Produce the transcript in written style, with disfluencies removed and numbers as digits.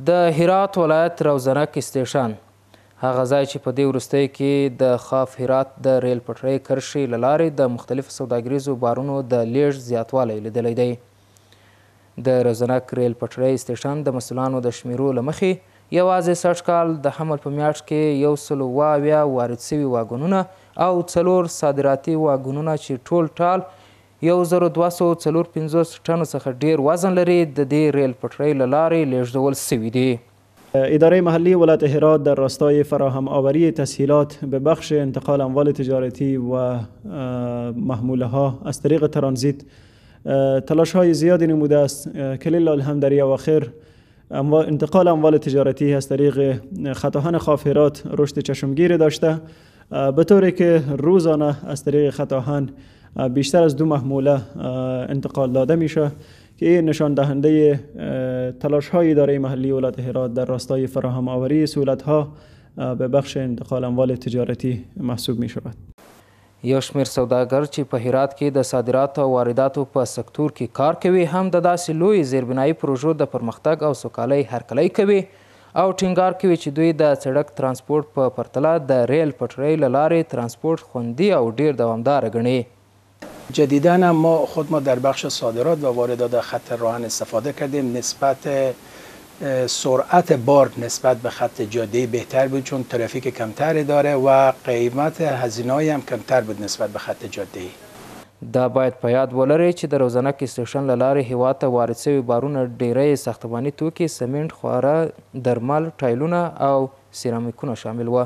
د هرات ولایت روزنک استیشن هغه ځای چې په دې وروستیو کې د خاف هرات د ریل پټلۍ کرښې له لارې د مختلفو سوداګریزو بارونو د لیږد زیاتوالی لیدلی دی. د روزنک ریل پټلۍ استیشن د مسؤلانو د شمیرو له مخې یوازې سږ کال د حمل په میاشت کې 170 وارد سوي واګونونه او 4 صادراتي واګونونه چې ټول ټال 1254 ټنو څخه ډیر وزن لري د دې ریل پټلۍ له لارې لیږدول سوي دي. اداره محلی ولایت هرات در راستای فراهم آوری تسهیلات به بخش انتقال اموال تجارتی و محموله ها از طریق ترانزیت تلاش های زیادی نموده است که لله الحمد در اواخر انتقال اموال تجارتی از طریق خط آهن خاف هرات رشد چشمگیری داشته به طوری که روزانه از طریق خط آهن بیشتر از 2 محموله انتقال داده میشه که این نشان دهنده تلاش های اداره محلی ولایت هرات در راستای فراهم آوری سهولت ها به بخش انتقال اموال تجارتی محسوب می شود. یو شمیر سوداګر چې په هرات کې د صادراتو او وارداتو په سکتور کې کار کوي هم د داسې لوی زیربنایي پروژو د پرمختګ او سوکالۍ هرکلی کوي او ټینګار کوي چې دوی د سړک ترانسپورت په پرتله د ریل پټلۍ له لارې ترانسپورت خوندي او ډیر دوامداره ګڼي. جدیداً ما در بخش صادرات و واردات خط راهن استفاده کردیم. نسبت سرعت بار نسبت به خط جاده‌ای بهتر بود چون ترافیک کمتری داره و قیمت هزینه‌ای هم کمتر بود نسبت به خط جاده‌ای. دا باید په یاد ولرئ چې د روزنک استیشن له لارې هیواد ته وارد سوي بارونه ډیری ساختماني توکي، سمنټ، خواره، درمل، ټایلونه او سیرامیکونه شامل وه.